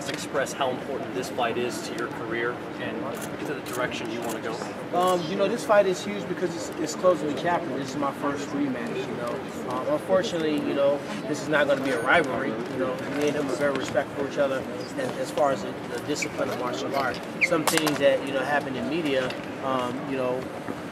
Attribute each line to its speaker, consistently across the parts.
Speaker 1: just express how important this fight is to your career and to the direction you want to go?
Speaker 2: You know, this fight is huge because it's closing the chapter. This is my first rematch, you know. Unfortunately, you know, this is not going to be a rivalry. You know, me and him are very respectful for each other as far as the discipline of martial art. Some things that, you know, happen in media, you know,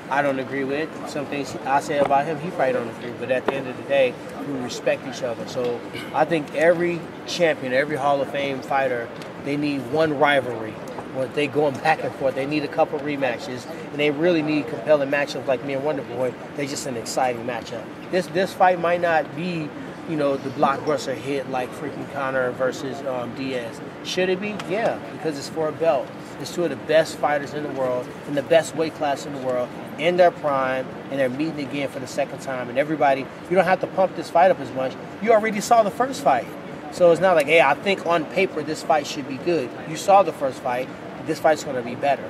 Speaker 2: I don't agree with. Some things I say about him, he probably don't agree. But at the end of the day, we respect each other. So I think every champion, every Hall of Fame fighter, they need one rivalry. Where they going back and forth. They need a couple rematches, and they really need compelling matchups like me and Wonderboy. They're just an exciting matchup. This fight might not be, you know, the blockbuster hit like freaking Conor versus Diaz. Should it be? Yeah, because it's for a belt. It's two of the best fighters in the world, in the best weight class in the world, in their prime, and they're meeting again for the second time. And everybody, you don't have to pump this fight up as much. You already saw the first fight. So it's not like, hey, I think on paper this fight should be good. You saw the first fight. This fight's going to be better.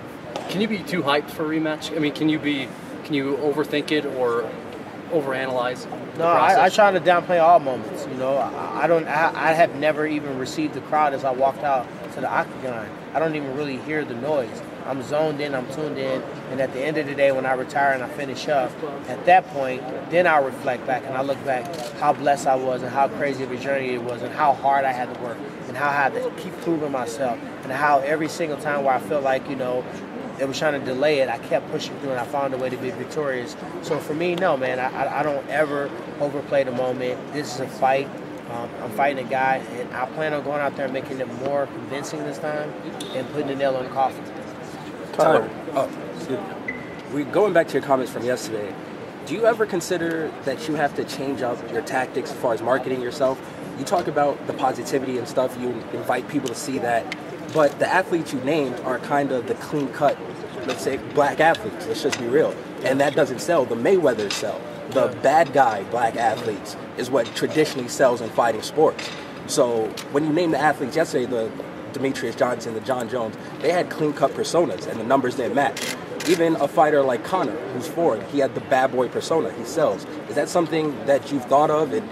Speaker 1: Can you be too hyped for a rematch? I mean, can you overthink it or overanalyze?
Speaker 2: No, I try to downplay all moments. You know, I have never even received the crowd as I walked out to the octagon. I don't even really hear the noise. I'm zoned in, I'm tuned in, and at the end of the day, when I retire and I finish up, at that point, then I'll reflect back and I look back how blessed I was and how crazy of a journey it was and how hard I had to work and how I had to keep proving myself and how every single time where I felt like, you know, it was trying to delay it, I kept pushing through and I found a way to be victorious. So for me, no, man, I don't ever overplay the moment. This is a fight. I'm fighting a guy, and I plan on going out there and making it more convincing this time and putting the nail on the coffin.
Speaker 3: Tyron, going back to your comments from yesterday, do you ever consider that you have to change up your tactics as far as marketing yourself? You talk about the positivity and stuff, you invite people to see that, but the athletes you named are kind of the clean-cut, let's say, black athletes, let's just be real, and that doesn't sell. The Mayweathers sell. The bad guy black athletes is what traditionally sells in fighting sports. So when you name the athletes yesterday, the Demetrius Johnson, the John Jones, they had clean-cut personas, and the numbers didn't match. Even a fighter like Conor, who's Ford, he had the bad boy persona. He sells. Is that something that you've thought of? And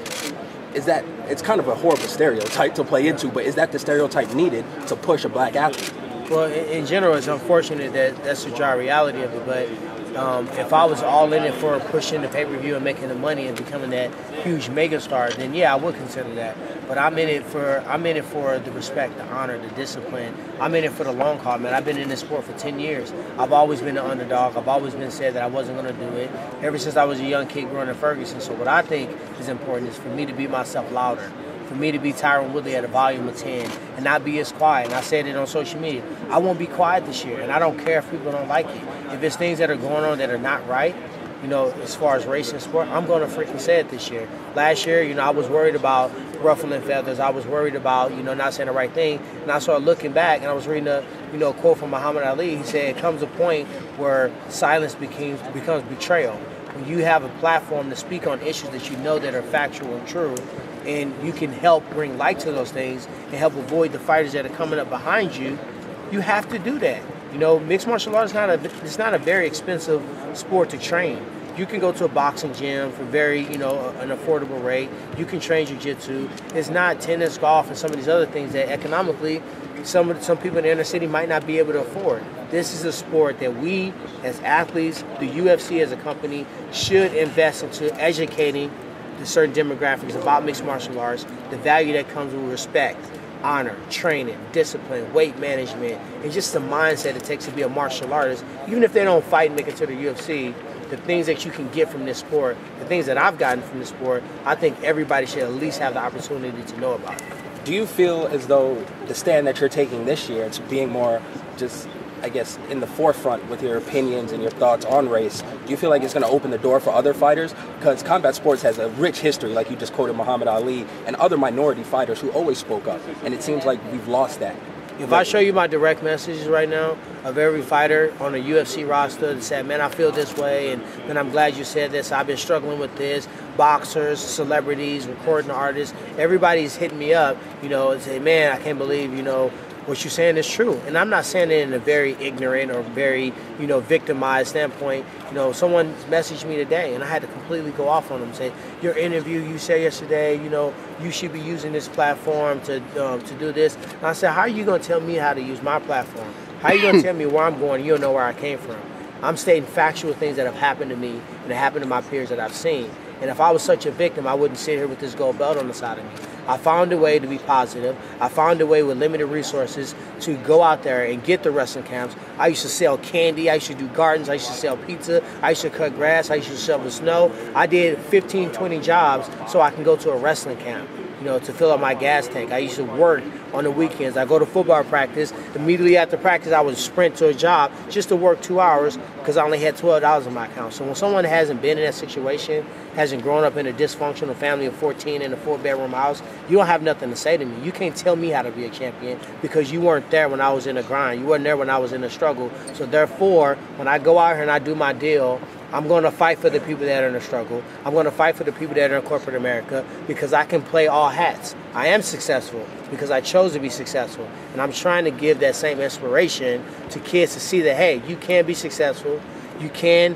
Speaker 3: is that, it's kind of a horrible stereotype to play into, but is that the stereotype needed to push a black athlete?
Speaker 2: Well, in general, it's unfortunate that that's the dry reality of it, but if I was all in it for pushing the pay-per-view and making the money and becoming that huge megastar, then yeah, I would consider that. But I'm in it for the respect, the honor, the discipline. I'm in it for the long haul, man. I've been in this sport for 10 years. I've always been an underdog. I've always been said that I wasn't going to do it ever since I was a young kid growing up in Ferguson. So what I think is important is for me to be myself louder. For me to be Tyron Woodley at a volume of 10 and not be as quiet. And I said it on social media. I won't be quiet this year, and I don't care if people don't like it. If it's things that are going on that are not right, you know, as far as race and sport, I'm going to freaking say it this year. Last year, you know, I was worried about ruffling feathers. I was worried about, you know, not saying the right thing. And I started looking back, and I was reading a, you know, quote from Muhammad Ali. He said, it comes a point where silence becomes betrayal. When you have a platform to speak on issues that you know that are factual and true, and you can help bring light to those things and help avoid the fighters that are coming up behind you, you have to do that. You know, mixed martial arts is not a very expensive sport to train. You can go to a boxing gym for very, you know, an affordable rate. You can train jiu-jitsu. It's not tennis, golf, and some of these other things that economically some people in the inner city might not be able to afford. This is a sport that we, as athletes, the UFC as a company, should invest into educating the certain demographics about mixed martial arts, the value that comes with respect, honor, training, discipline, weight management, and just the mindset it takes to be a martial artist. Even if they don't fight and make it to the UFC, the things that you can get from this sport, the things that I've gotten from this sport, I think everybody should at least have the opportunity to know about it.
Speaker 3: Do you feel as though the stand that you're taking this year, it's being more just, I guess, in the forefront with your opinions and your thoughts on race, do you feel like it's going to open the door for other fighters? Because combat sports has a rich history, like you just quoted Muhammad Ali, and other minority fighters who always spoke up, and it seems like we've lost that.
Speaker 2: If I show you my direct messages right now of every fighter on the UFC roster that said, man, I feel this way, and man, I'm glad you said this, I've been struggling with this, boxers, celebrities, recording artists, everybody's hitting me up, you know, and say, man, I can't believe, you know, what you're saying is true. And I'm not saying it in a very ignorant or very, victimized standpoint. Someone messaged me today, and I had to completely go off on them, say, your interview you said yesterday, you should be using this platform to do this. And I said, how are you going to tell me how to use my platform? How are you going to tell me where I'm going? You don't know where I came from. I'm stating factual things that have happened to me and that happened to my peers that I've seen. And if I was such a victim, I wouldn't sit here with this gold belt on the side of me. I found a way to be positive. I found a way with limited resources to go out there and get the wrestling camps. I used to sell candy. I used to do gardens. I used to sell pizza. I used to cut grass. I used to shovel snow. I did 15, 20 jobs so I can go to a wrestling camp, to fill up my gas tank. I used to work on the weekends. I go to football practice. Immediately after practice, I would sprint to a job just to work 2 hours because I only had $12 in my account. So when someone hasn't been in that situation, hasn't grown up in a dysfunctional family of 14 in a 4-bedroom house, you don't have nothing to say to me. You can't tell me how to be a champion because you weren't there when I was in the grind. You weren't there when I was in the struggle. So therefore, when I go out here and I do my deal, I'm going to fight for the people that are in the struggle. I'm going to fight for the people that are in corporate America because I can play all hats. I am successful because I chose to be successful. And I'm trying to give that same inspiration to kids to see that, hey, you can be successful. You can,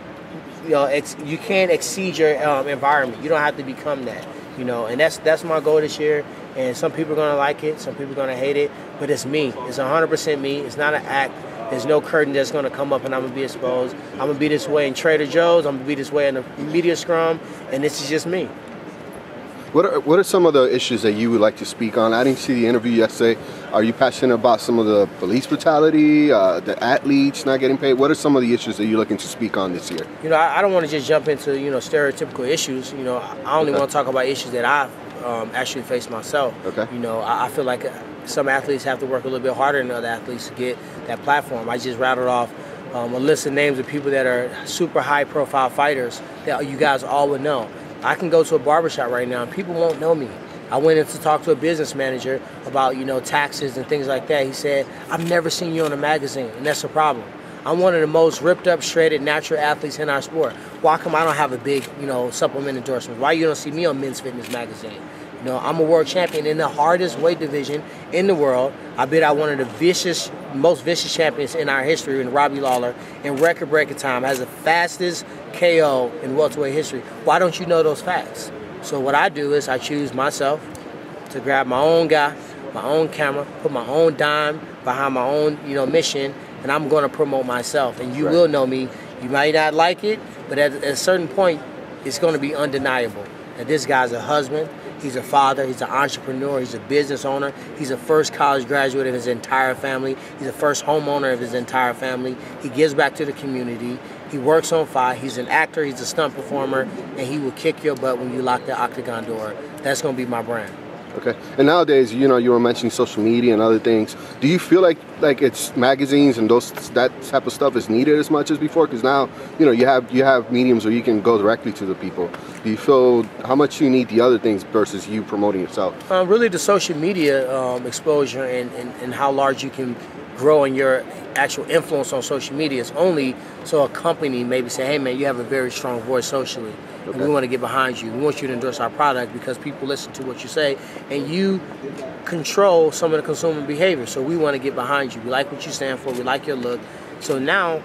Speaker 2: you can exceed your environment. You don't have to become that, And that's my goal this year. And some people are going to like it. Some people are going to hate it. But it's me. It's 100% me. It's not an act. There's no curtain that's going to come up and I'm going to be exposed. I'm going to be this way in Trader Joe's. I'm going to be this way in the media scrum. And this is just me.
Speaker 4: What are some of the issues that you would like to speak on? I didn't see the interview yesterday. Are you passionate about some of the police brutality, the athletes not getting paid? What are some of the issues that you're looking to speak on this year?
Speaker 2: I don't want to just jump into, stereotypical issues. I only want to talk about issues that I've actually faced myself.
Speaker 4: Okay.
Speaker 2: I feel like some athletes have to work a little bit harder than other athletes to get that platform. I just rattled off a list of names of people that are super high-profile fighters that you guys all would know. I can go to a barbershop right now and people won't know me. I went in to talk to a business manager about, taxes and things like that. He said, I've never seen you in a magazine, and that's a problem. I'm one of the most ripped up, shredded, natural athletes in our sport. Why come I don't have a big, supplement endorsement? Why you don't see me on Men's Fitness magazine? I'm a world champion in the hardest weight division in the world. I bet I one of the most vicious champions in our history, in Robbie Lawler, in record-breaking time, has the fastest KO in welterweight history. Why don't you know those facts? So what I do is I choose myself to grab my own guy, my own camera, put my own dime behind my own, mission, and I'm going to promote myself. And you will know me. You might not like it, but at a certain point, it's going to be undeniable that this guy's a husband. He's a father, he's an entrepreneur, he's a business owner, he's the first college graduate of his entire family, he's the first homeowner of his entire family, he gives back to the community, he works on fight, he's an actor, he's a stunt performer, and he will kick your butt when you lock the octagon door. That's going to be my brand.
Speaker 4: Okay. And nowadays, you were mentioning social media and other things. Do you feel like it's magazines and that type of stuff is needed as much as before? Because now, you have mediums where you can go directly to the people. Do you feel how much you need the other things versus you promoting yourself?
Speaker 2: Really, the social media exposure and how large you can grow in your actual influence on social media is only so a company maybe say, hey man, you have a very strong voice socially. Okay. And we want to get behind you. We want you to endorse our product because people listen to what you say and you control some of the consumer behavior. So we want to get behind you. We like what you stand for. We like your look. So now,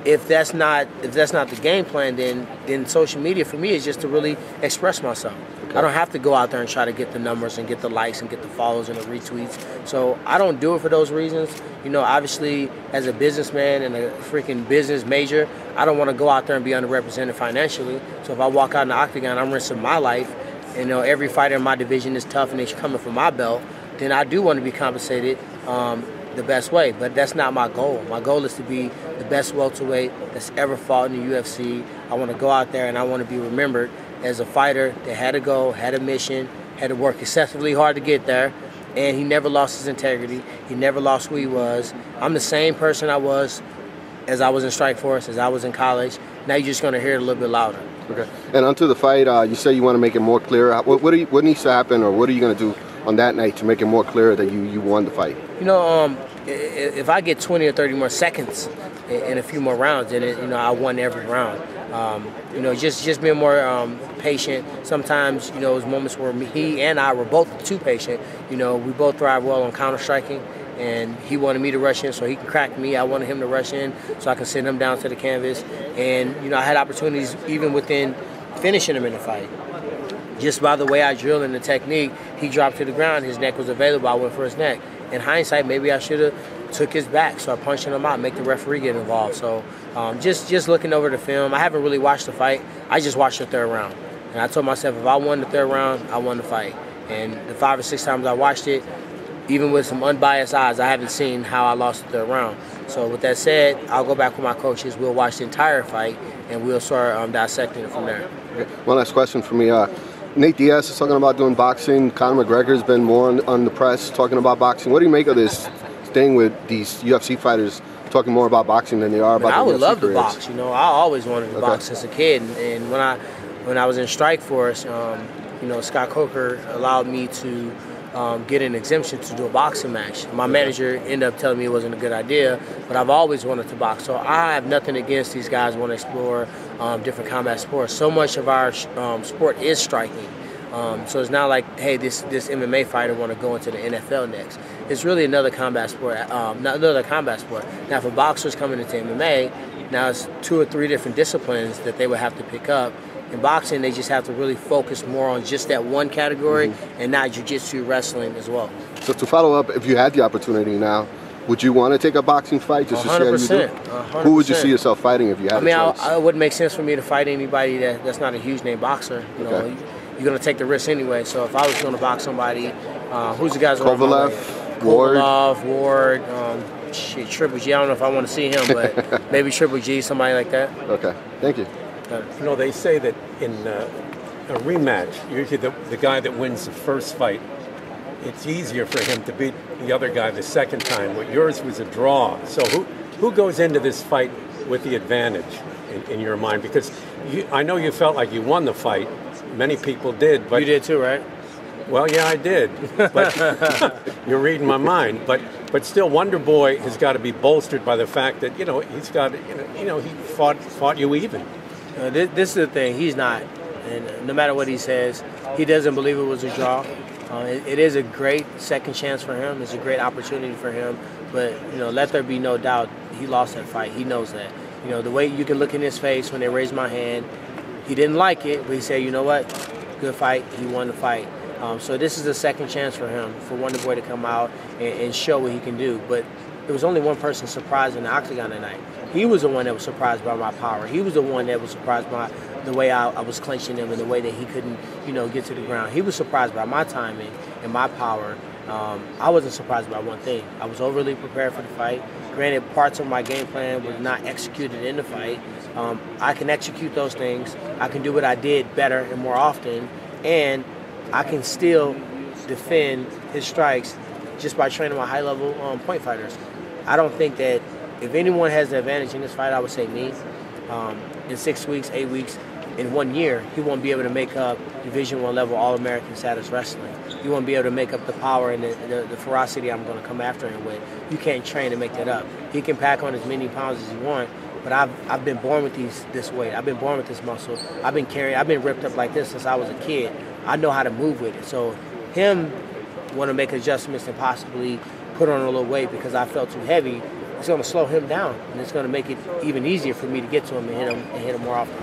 Speaker 2: if that's not the game plan, then social media for me is just to really express myself. Okay. I don't have to go out there and try to get the numbers and get the likes and get the follows and the retweets. So I don't do it for those reasons. Obviously, as a businessman and a freaking business major, I don't want to go out there and be underrepresented financially. So if I walk out in the octagon, I'm risking my life. And every fighter in my division is tough and they're coming for my belt. Then I do want to be compensated the best way. But that's not my goal. My goal is to be the best welterweight that's ever fought in the UFC. I want to go out there and I want to be remembered as a fighter that had a goal, had a mission, had to work excessively hard to get there, and he never lost his integrity. He never lost who he was. I'm the same person I was as I was in Strikeforce, as I was in college. Now you're just going to hear it a little bit louder.
Speaker 4: Okay. And onto the fight, you say you want to make it more clear. What needs to happen, or what are you going to do on that night to make it more clear that you won the fight?
Speaker 2: If I get 20 or 30 more seconds in a few more rounds, then I won every round. Just being more patient. Sometimes, there's moments where he and I were both too patient. We both thrive well on counter striking, and he wanted me to rush in so he could crack me. I wanted him to rush in so I could send him down to the canvas. And, you know, I had opportunities even within finishing him in the fight. Just by the way I drilled and the technique, he dropped to the ground, his neck was available, I went for his neck. In hindsight, maybe I should have took his back, start punching him out, make the referee get involved. So just looking over the film, I haven't really watched the fight, I just watched the third round. And I told myself if I won the third round, I won the fight. And the 5 or 6 times I watched it, even with some unbiased eyes, I haven't seen how I lost the third round. So with that said, I'll go back with my coaches, we'll watch the entire fight, and we'll start dissecting it from there.
Speaker 4: One last question for me. Nate Diaz is talking about doing boxing. Conor McGregor's been more on the press talking about boxing. What do you make of this thing with these UFC fighters talking more about boxing than they are about their UFC careers?
Speaker 2: I would love to box. You know, I always wanted to box as a kid, and when I was in Strikeforce, you know, Scott Coker allowed me to get an exemption to do a boxing match. My manager ended up telling me it wasn't a good idea, but I've always wanted to box. So I have nothing against these guys who want to explore different combat sports. So much of our sport is striking. So it's not like, hey, this MMA fighter want to go into the NFL next. It's really another combat sport, another combat sport. Now, for boxers coming into MMA, now it's 2 or 3 different disciplines that they would have to pick up. In boxing, they just have to really focus more on just that one category and not jiu-jitsu, wrestling as well.
Speaker 4: So to follow up, if you had the opportunity now, would you want to take a boxing fight just to see how you do?
Speaker 2: 100%.
Speaker 4: Who would you see yourself fighting if you had a choice?
Speaker 2: It wouldn't make sense for me to fight anybody that's not a huge name boxer. You know, you're going to take the risk anyway. So if I was going to box somebody, who's the guys around my way? Ward, Triple G. I don't know if I want to see him, but maybe Triple G, somebody like that.
Speaker 4: Okay, thank you.
Speaker 5: You know, they say that in a rematch, usually the guy that wins the first fight, it's easier for him to beat the other guy the second time. But yours was a draw. So who goes into this fight with the advantage in your mind? Because I know you felt like you won the fight. Many people did. But
Speaker 2: you did too, right?
Speaker 5: Well, yeah, I did. But you're reading my mind. But still, Wonderboy has got to be bolstered by the fact that, you know, he's got, you know, he fought you even.
Speaker 2: This is the thing. He's not. And no matter what he says, he doesn't believe it was a draw. It is a great second chance for him. It's a great opportunity for him. But, you know, let there be no doubt, he lost that fight. He knows that. You know, the way you can look in his face when they raised my hand, he didn't like it, but he said, you know what, good fight. He won the fight. So this is a second chance for him, for Wonderboy to come out and show what he can do. But there was only one person surprised in the octagon tonight. He was the one that was surprised by my power. He was the one that was surprised by the way I was clinching him and the way that he couldn't, you know, get to the ground. He was surprised by my timing and my power. I wasn't surprised by one thing. I was overly prepared for the fight. Granted, parts of my game plan were not executed in the fight. I can execute those things. I can do what I did better and more often. And I can still defend his strikes just by training my high-level point fighters. I don't think that if anyone has the advantage in this fight, I would say me. In 6 weeks, 8 weeks, in 1 year, he won't be able to make up Division I level All-American status wrestling. He won't be able to make up the power and the ferocity I'm going to come after him with. You can't train to make that up. He can pack on as many pounds as he wants, but I've been born with this weight. I've been born with this muscle. I've been ripped up like this since I was a kid. I know how to move with it. So him want to make adjustments and possibly put on a little weight because I felt too heavy, it's going to slow him down, and it's going to make it even easier for me to get to him and hit him more often.